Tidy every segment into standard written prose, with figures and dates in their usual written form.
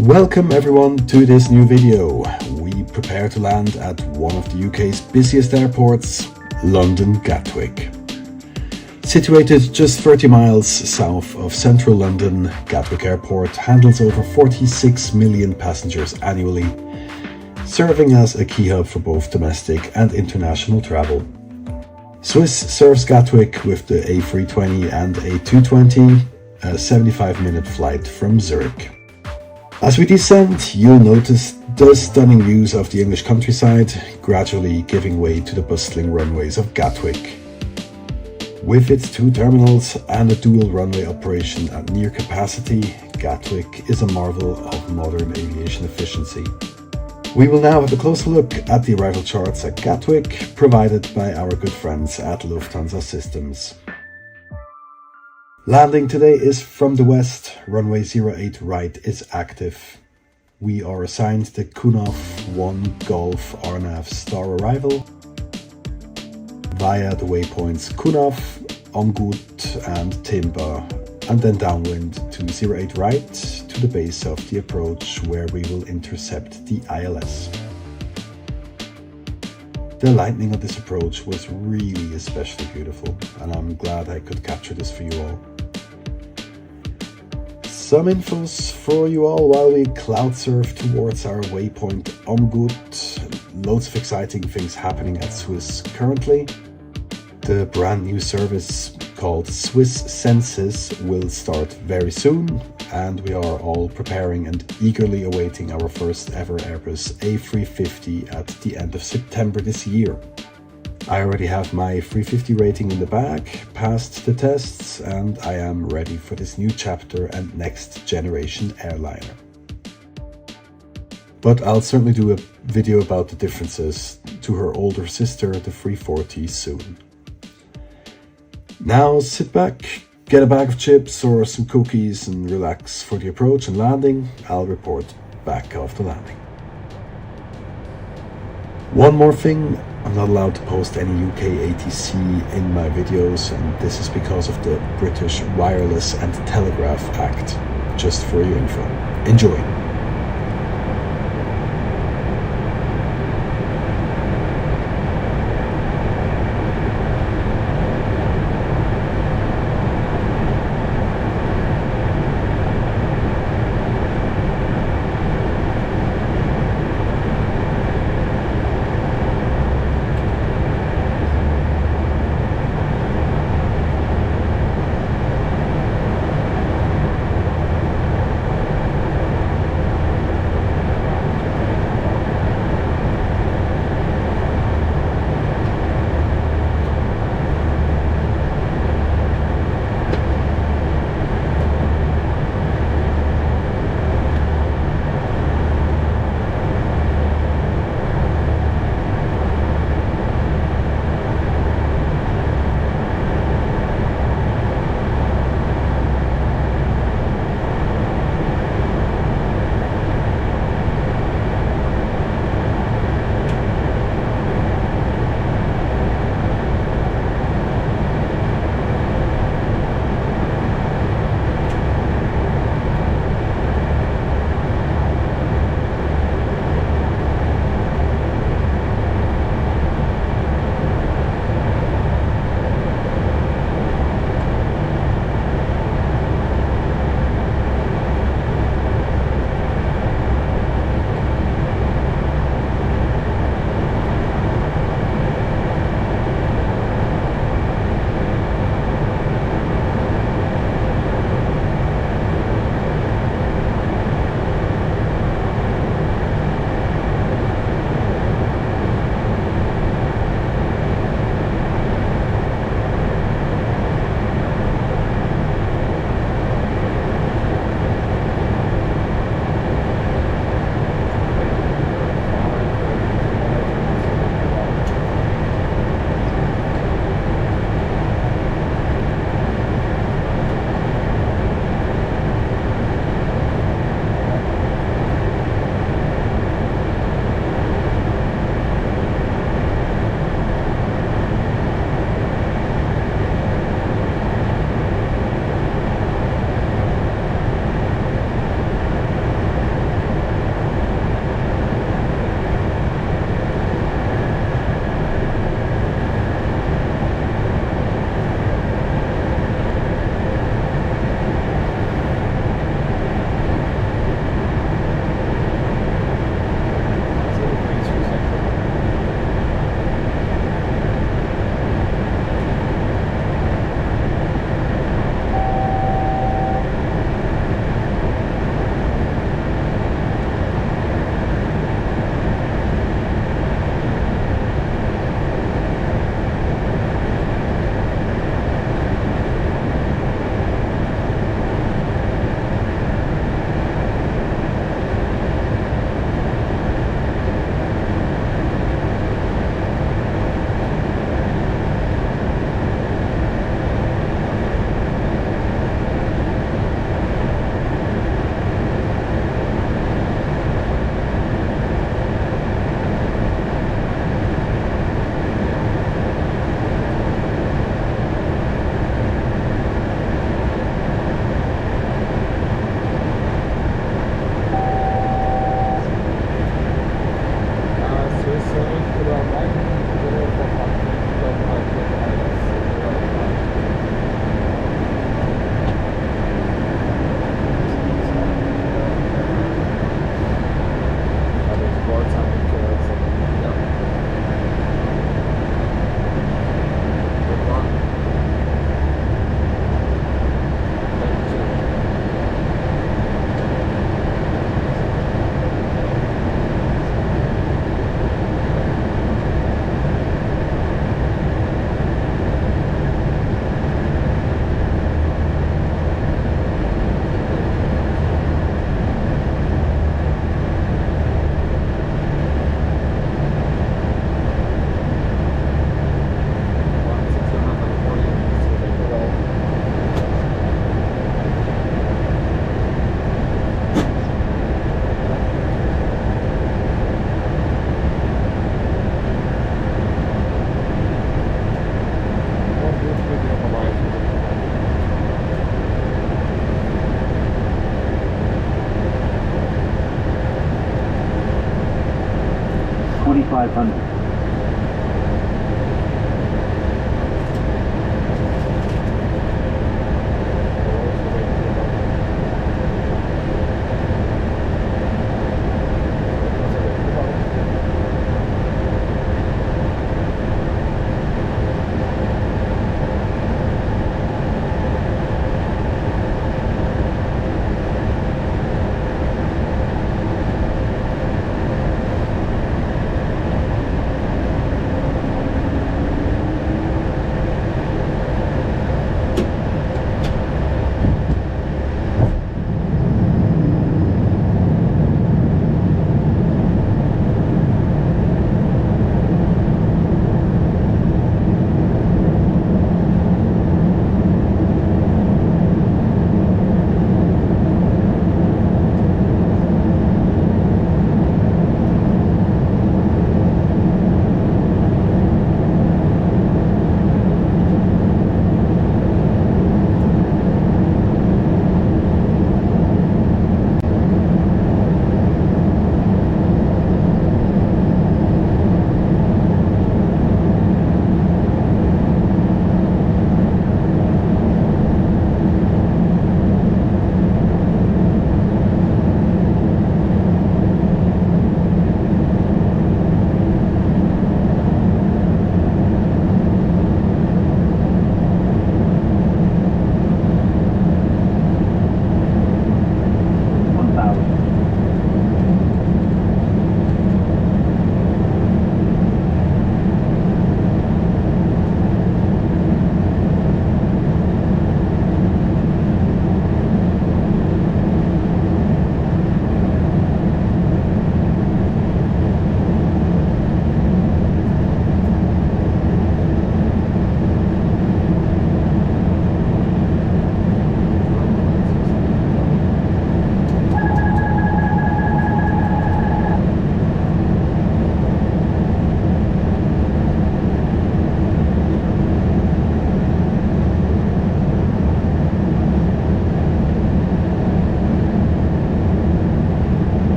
Welcome everyone to this new video. We prepare to land at one of the UK's busiest airports, London Gatwick. Situated just 30 miles south of central London, Gatwick Airport handles over 46 million passengers annually, serving as a key hub for both domestic and international travel. Swiss serves Gatwick with the A320 and A220, a 75-minute flight from Zurich. As we descend, you'll notice the stunning views of the English countryside, gradually giving way to the bustling runways of Gatwick. With its two terminals and a dual runway operation at near capacity, Gatwick is a marvel of modern aviation efficiency. We will now have a closer look at the arrival charts at Gatwick, provided by our good friends at Lufthansa Systems. Landing today is from the west. Runway 08 right is active. We are assigned the Kunov 1 Golf RNAV star arrival via the waypoints Kunov, Omgut and Timba, and then downwind to 08 right to the base of the approach where we will intercept the ILS. The lightning of this approach was really especially beautiful, and I'm glad I could capture this for you all. Some infos for you all while we cloud surf towards our waypoint Omgut. Loads of exciting things happening at Swiss currently. The brand new service called Swiss Senses will start very soon, and we are all preparing and eagerly awaiting our first ever Airbus A350 at the end of September this year. I already have my 350 rating in the bag, passed the tests, and I am ready for this new chapter and next generation airliner. But I'll certainly do a video about the differences to her older sister, the 340, soon. Now sit back, get a bag of chips or some cookies and relax for the approach and landing. I'll report back after landing. One more thing, I'm not allowed to post any UK ATC in my videos, and this is because of the British Wireless and Telegraph Act. Just for your info. Enjoy! 500.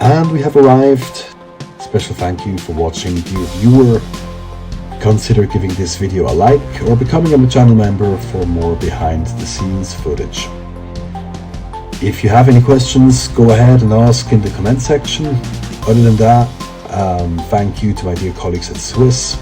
And we have arrived. Special thank you for watching. Dear viewer, consider giving this video a like or becoming a channel member for more behind the scenes footage. If you have any questions, go ahead and ask in the comment section. Other than that, thank you to my dear colleagues at Swiss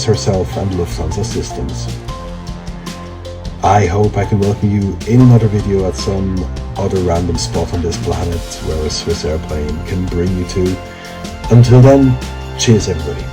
herself and Lufthansa Systems. I hope I can welcome you in another video at some other random spot on this planet where a Swiss airplane can bring you to. Until then, cheers everybody.